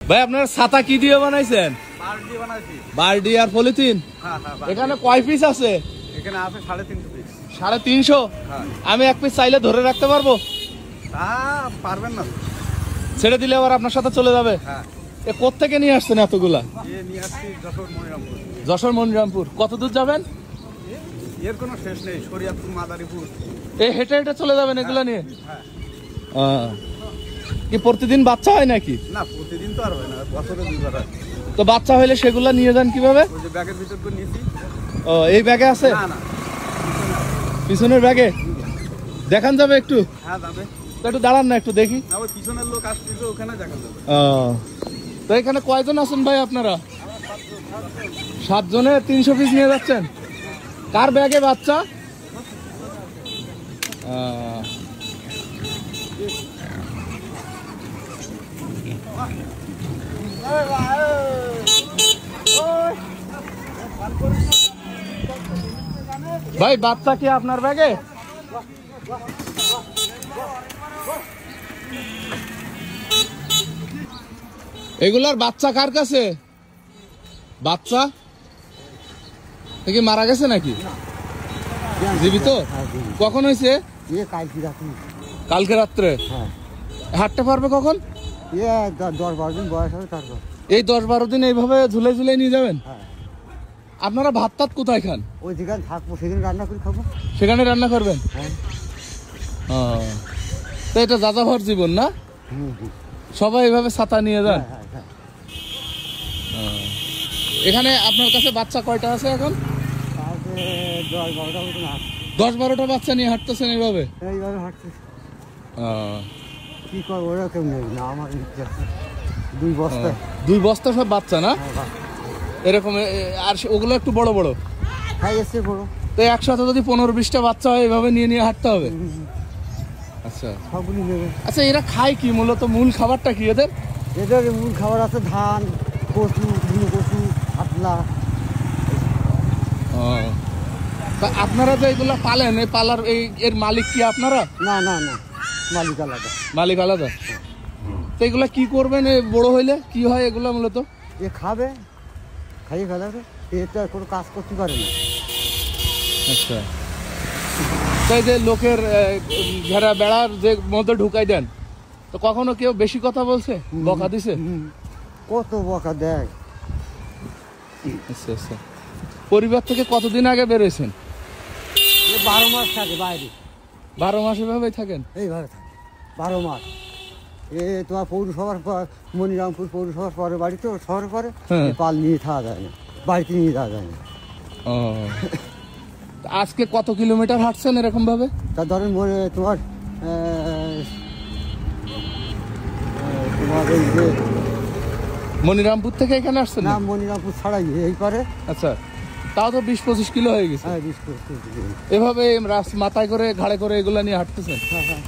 ভাই আপনার ছাতা কি দিয়ে বানাইছেন? বালতি আর পলিথিন। এখানে কয় পিস আছে? এখানে আছে 350 পিস। 350? আমি এক পিস চাইলে ধরে রাখতে পারবো? পারবেন না, ছেড়ে দিলে আবার আপনার সাথে চলে যাবে। এ কোত্থেকে নিয়ে আসছেন এতগুলা? যশোর মনিরামপুর। কত দূর যাবেন? এর কোনো শেষ নেই, শরিয়াতপুর, মাদারীপুর। এই হেঁটে হেঁটে চলে যাবেন এগুলা নিয়ে? কি প্রতিদিন বাচ্চা হয় নাকি? না, প্রতিদিন তো আর হয় না, বছরে 2বার হয়। তো বাচ্চা হইলে সেগুলা নিয়ে যান কিভাবে? ওই যে ব্যাগের ভিতর করে নিয়েছি। ও, এই ব্যাগে আছে? না না, পিছনের ব্যাগে দেখান যাবে একটু? হ্যাঁ যাবে। তো একটু দাঁড়ান না, একটু দেখি। না, ওই পিছনের লোক আসতেছে, ওখানে দেখা যাবে। তো এখানে কয়জন আছেন ভাই আপনারা? 7 জনে 300 পিস নিয়ে যাচ্ছেন। কার ব্যাগে বাচ্চা? ভাই বাচ্চা কি আপনার ব্যাগে? এগুলার বাচ্চা কার কাছে? বাচ্চা কি মারা গেছে নাকি? জীবিত? কখন হয়েছে? কালকে রাত্রে। হাঁটতে পারবে কখন? 10-12 দিন বয়স হবে তারপর। এই 10-12 দিন এইভাবে ঝুলে ঝুলে নিয়ে যাবেন? আপনারা ভাত টাত কোথায় খান? ওই যেখানে থাকবো সেখানে রান্না করে খাবো। সেখানে রান্না করবেন? তো এটা যাযাবর জীবন না? সবাই এইভাবে ছাতা নিয়ে যান? এখানে আপনার কাছে বাচ্চা কয়টা আছে এখন? 10-12টা বাচ্চা নিয়ে হাঁটতেছেন এইভাবে? এইভাবে হাঁটতেছে। কি করবো, ওরা কেউ নেই না, আমার 2 বস্তা সব বাচ্চা না এরকম? আর ওগুলো একটু বড় বড়? হ্যাঁ, এসে বড়। তো একসাথে যদি 15-20টা বাচ্চা হয় এইভাবে নিয়ে নিয়ে হাঁটতে হবে? আচ্ছা সবগুলি নেবে। আচ্ছা, এরা খায় কি মূলত? মূল খাবারটা কি এদের? এদের মূল খাবার আছে ধান, কচু, কচু, পাতলা। তা আপনারা যে এগুলো পালেন, এই পালার এর মালিক কি আপনারা? না না না, মালিক আলাদা। মালিক আলাদা? তো এগুলা কি করবেন বড় হইলে? কি হয় এগুলা মূলত? এ খাবে, খাইয়ে ফেলাবে, এটা কোনো কাজ করতে পারে না। আচ্ছা, তাই যে লোকের ঘেরা বেড়ার যে মধ্যে ঢুকাই দেন, তো কখনো কেউ বেশি কথা বলছে, বকা দিছে? কত বকা দেয়। আচ্ছা আচ্ছা। পরিবার থেকে কতদিন আগে বেরোয়েছেন? 12 মাস থাকে বাইরে। 12 মাস এভাবেই থাকেন? এইভাবে থাকে 12 মাস। তোমার পৌরসভার পর, মনিরামপুর পৌরসভার পরে বাড়ি তো, শহরের পরে পাল নিয়ে থাকা যায় না, বাড়িতে নিয়ে যাওয়া যায় না। আজকে কত কিলোমিটার হাঁটছেন এরকম ভাবে? তা ধরেন তোমার এই যে মনিরামপুর থেকে এখানে আসছেন? না, মনিরামপুর ছাড়াই এই পারে। আচ্ছা, তাও তো 20-25 কিলো হয়ে গেছে। হ্যাঁ, 20-25 কিলো। এভাবে মাথায় করে ঘাড়ে করে এগুলা নিয়ে হাঁটতেছেন? হ্যাঁ হ্যাঁ।